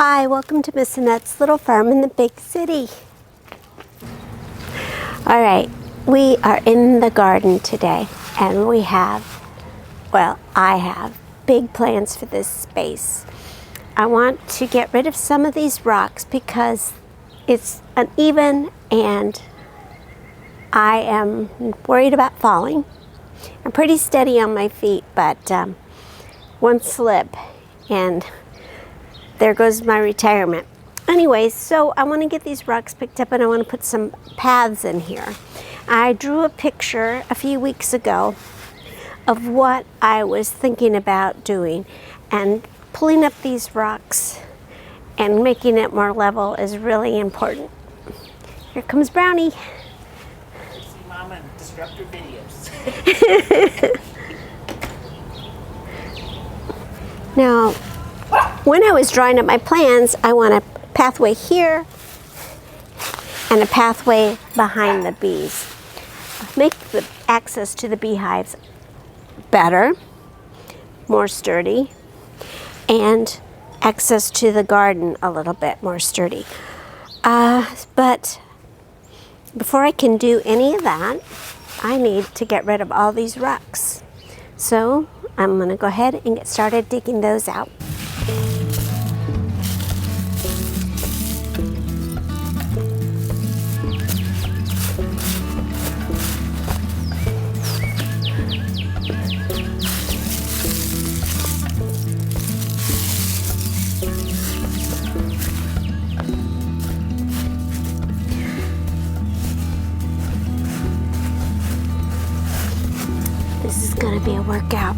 Hi, welcome to Miss Annette's Little Farm in the Big City. All right, we are in the garden today, and I have big plans for this space. I want to get rid of some of these rocks because it's uneven and I am worried about falling. I'm pretty steady on my feet, but one slip and there goes my retirement. Anyway, so I want to get these rocks picked up and I want to put some paths in here. I drew a picture a few weeks ago of what I was thinking about doing, and pulling up these rocks and making it more level is really important. Here comes Brownie. See Mama in disruptor videos. Now, when I was drawing up my plans, I want a pathway here and a pathway behind the bees. Make the access to the beehives better, more sturdy, and access to the garden a little bit more sturdy. But before I can do any of that, I need to get rid of all these rocks. So I'm going to go ahead and get started digging those out. This is going to be a workout.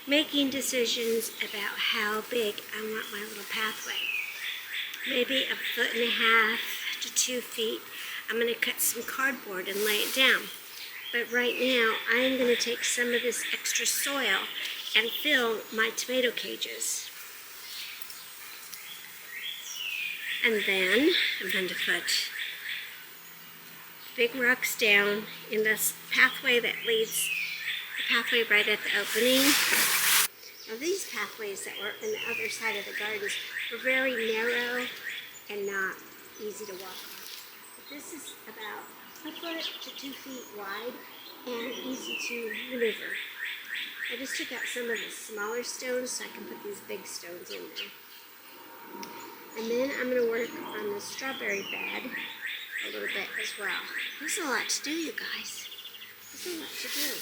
Making decisions about how big I want my little pathway. Maybe 1.5 to 2 feet. I'm going to cut some cardboard and lay it down. But right now, I'm going to take some of this extra soil and fill my tomato cages. And then I'm going to put big rocks down in this pathway that leads, the pathway right at the opening. Now these pathways that were on the other side of the gardens were very narrow and not easy to walk on. But this is about 1 foot to 2 feet wide and easy to maneuver. I just took out some of the smaller stones so I can put these big stones in there. And then I'm going to work on the strawberry bed a little bit as well. There's a lot to do, you guys. There's a lot to do.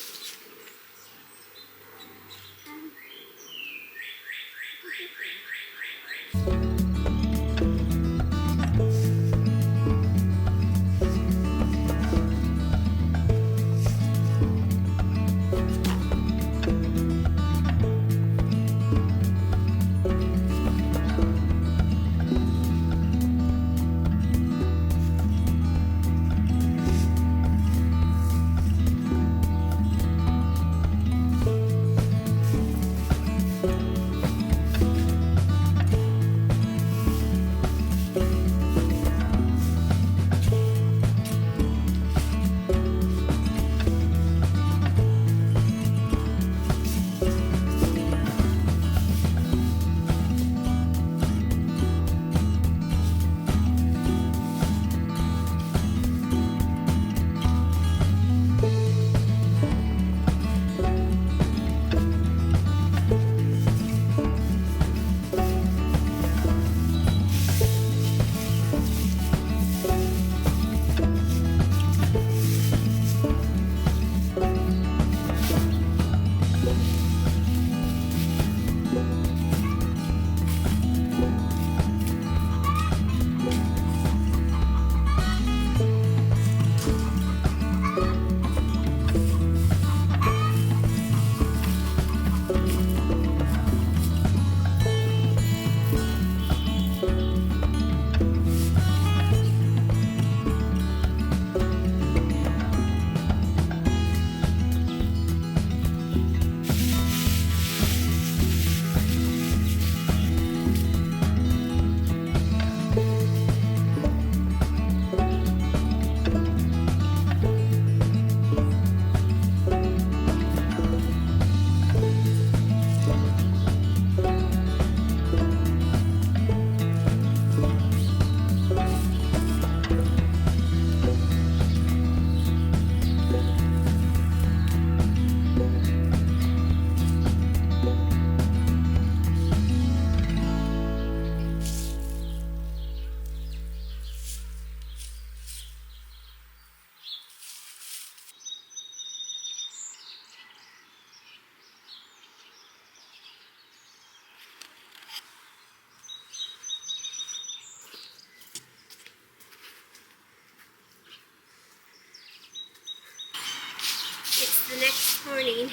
It's the next morning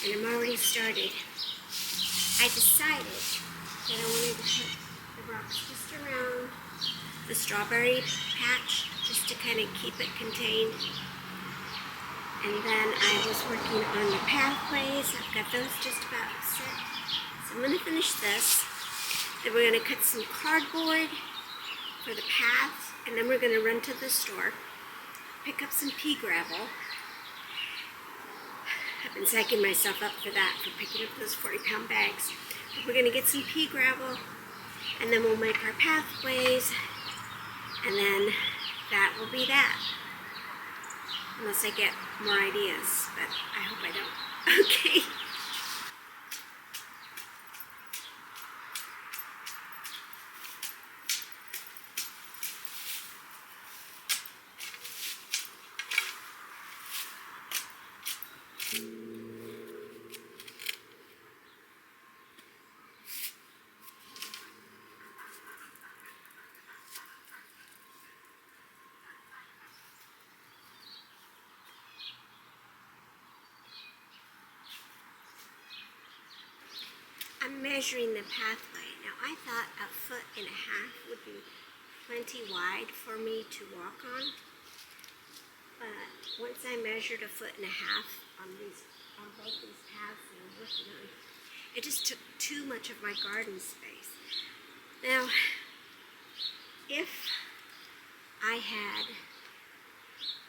and I'm already started. I decided that I wanted to put the rocks just around the strawberry patch just to kind of keep it contained. And then I was working on the pathways. I've got those just about set. So I'm going to finish this. Then we're going to cut some cardboard for the paths, and then we're going to run to the store, pick up some pea gravel. I've been psyching myself up for that, for picking up those 40-pound bags. But we're going to get some pea gravel, and then we'll make our pathways, and then that will be that. Unless I get more ideas, but I hope I don't. Okay. I'm measuring the pathway. Now I thought 1.5 feet would be plenty wide for me to walk on, but once I measured 1.5 feet on both these paths that I'm working on, it just took too much of my garden space. Now, if I had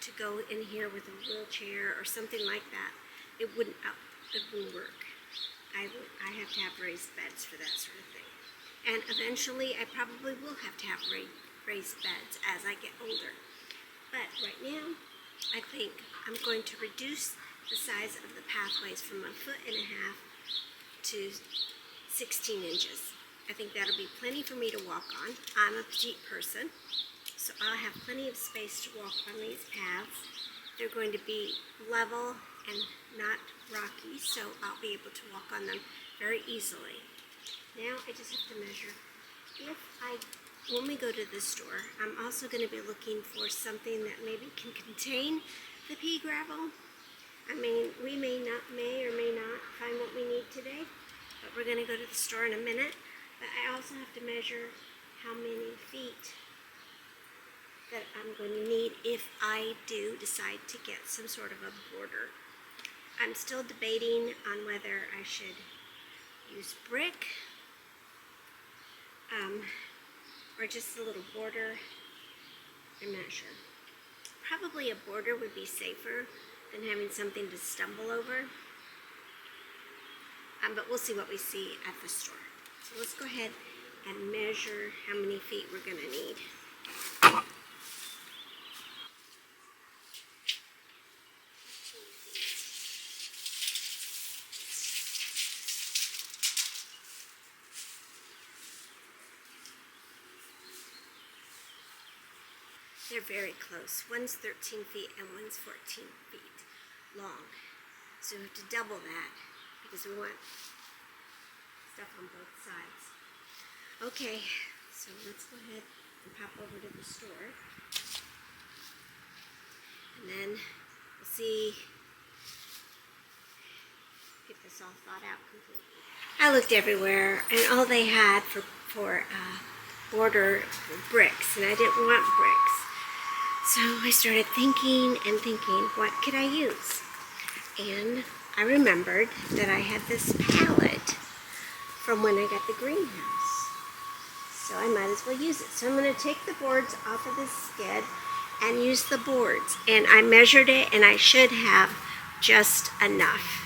to go in here with a wheelchair or something like that, it wouldn't work. I have to have raised beds for that sort of thing. And eventually I probably will have to have raised beds as I get older. But right now, I think I'm going to reduce the size of the pathways from 1.5 feet to 16 inches. I think that'll be plenty for me to walk on. I'm a petite person, so I'll have plenty of space to walk on these paths. They're going to be level and not rocky, so I'll be able to walk on them very easily. Now I just have to measure. When we go to the store, I'm also going to be looking for something that maybe can contain the pea gravel. I mean, we may or may not find what we need today, but we're going to go to the store in a minute. But I also have to measure how many feet that I'm going to need if I do decide to get some sort of a border. I'm still debating on whether I should use brick or just a little border. I'm not sure. Probably a border would be safer than having something to stumble over. But we'll see what we see at the store. So let's go ahead and measure how many feet we're going to need. They're very close. One's 13 feet and one's 14 feet long. So we have to double that because we want stuff on both sides. Okay, so let's go ahead and pop over to the store. And then we'll see, get this all thought out completely. I looked everywhere and all they had for border were bricks, and I didn't want bricks. So I started thinking and thinking, what could I use? And I remembered that I had this pallet from when I got the greenhouse. So I might as well use it. So I'm going to take the boards off of this skid and use the boards. And I measured it and I should have just enough.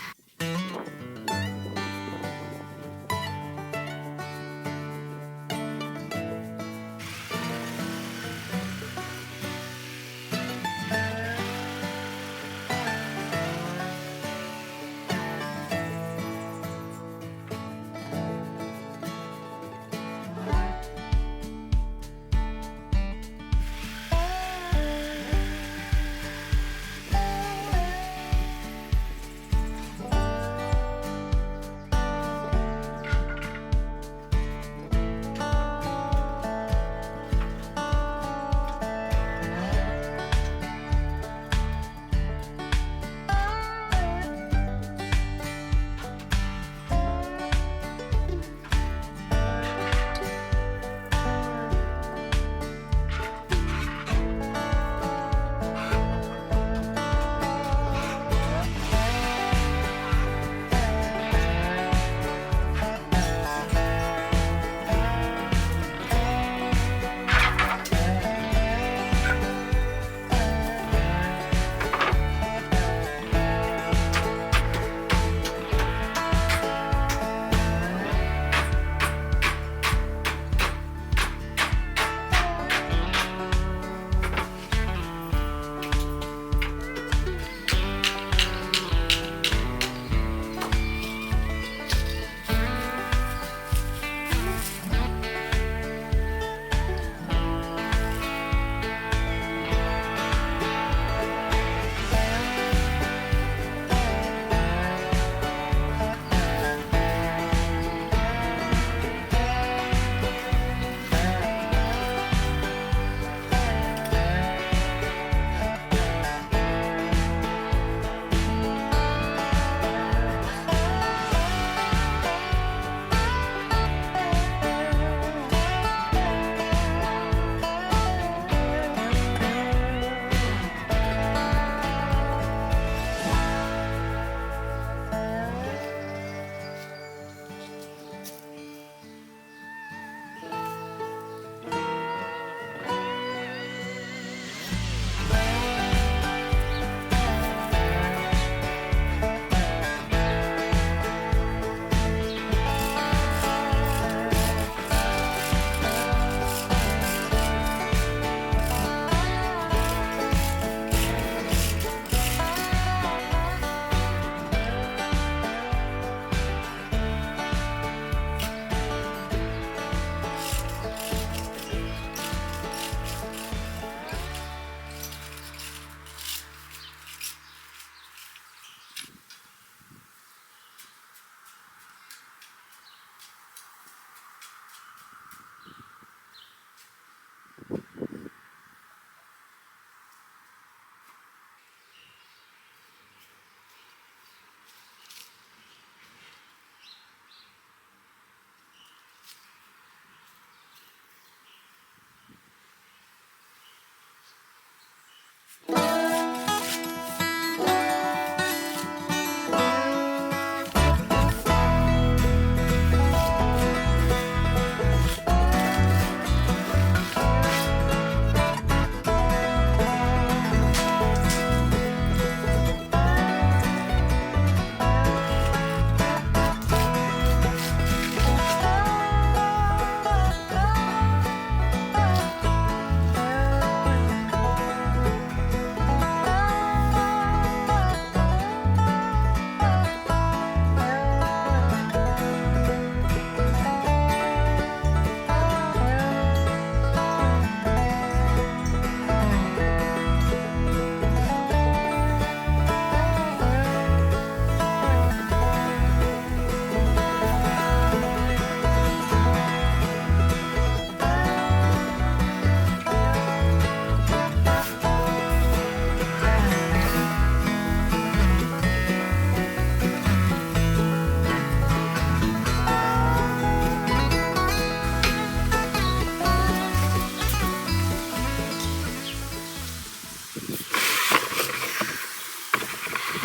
All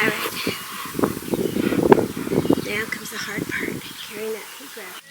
right. Now comes the hard part, carrying that pea grass.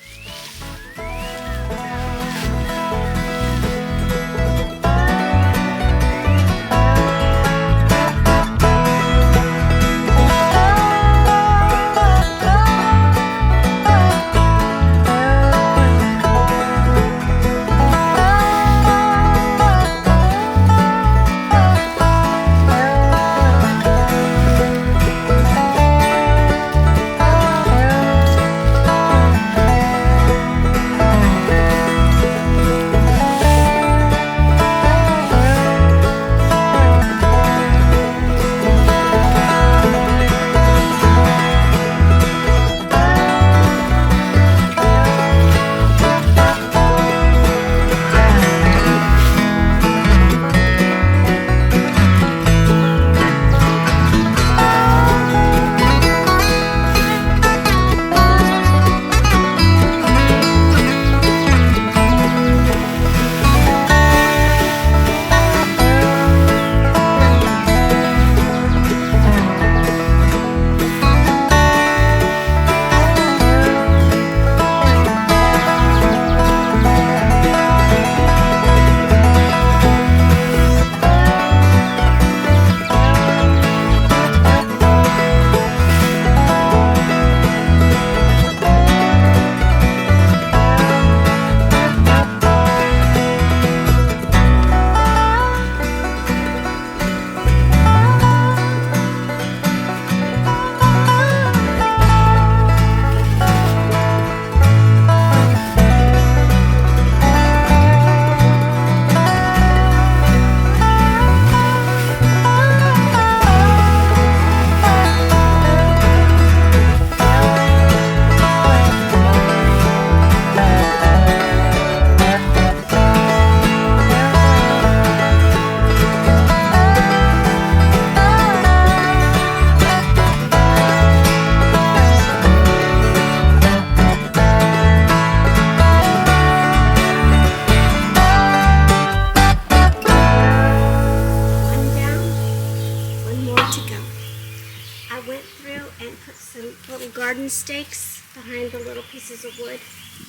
Little garden stakes behind the little pieces of wood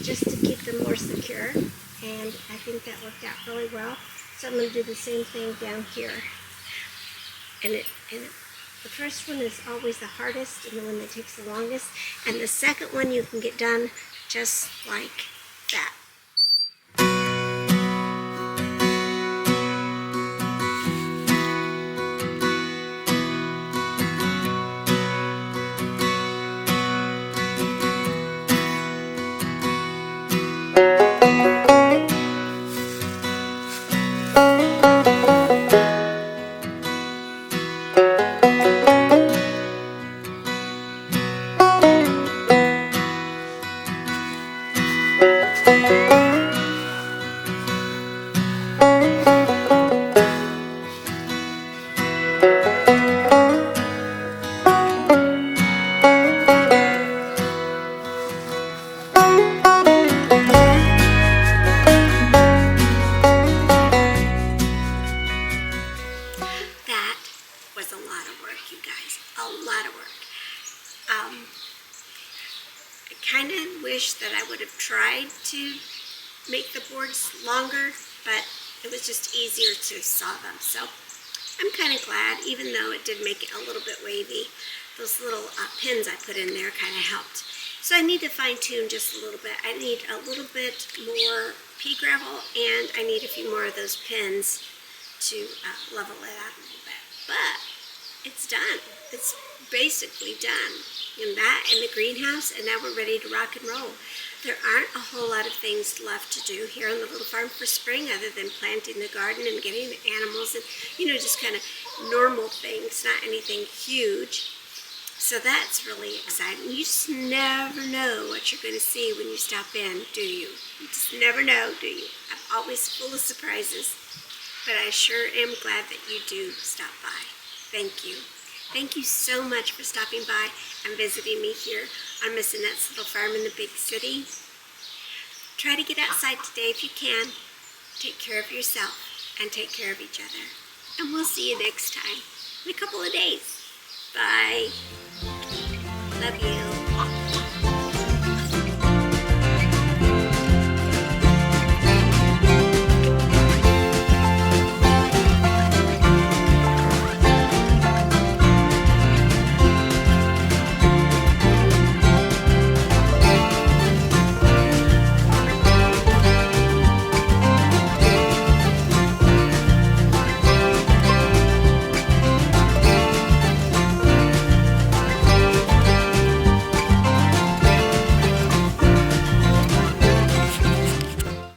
just to keep them more secure, and I think that worked out really well. So I'm going to do the same thing down here. And the first one is always the hardest and the one that takes the longest, and the second one you can get done just like that. lot of work. I kind of wish that I would have tried to make the boards longer, but it was just easier to saw them. So I'm kind of glad, even though it did make it a little bit wavy. Those little pins I put in there kind of helped. So I need to fine tune just a little bit. I need a little bit more pea gravel, and I need a few more of those pins to level it out a little bit. But it's done. It's basically done. And that in the greenhouse, and now we're ready to rock and roll. There aren't a whole lot of things left to do here on the little farm for spring other than planting the garden and getting the animals and, you know, just kind of normal things, not anything huge. So that's really exciting. You just never know what you're going to see when you stop in, do you? You just never know, do you? I'm always full of surprises. But I sure am glad that you do stop by. Thank you. Thank you so much for stopping by and visiting me here on Miss Annette's little farm in the big city. Try to get outside today if you can. Take care of yourself and take care of each other. And we'll see you next time in a couple of days. Bye. Love you.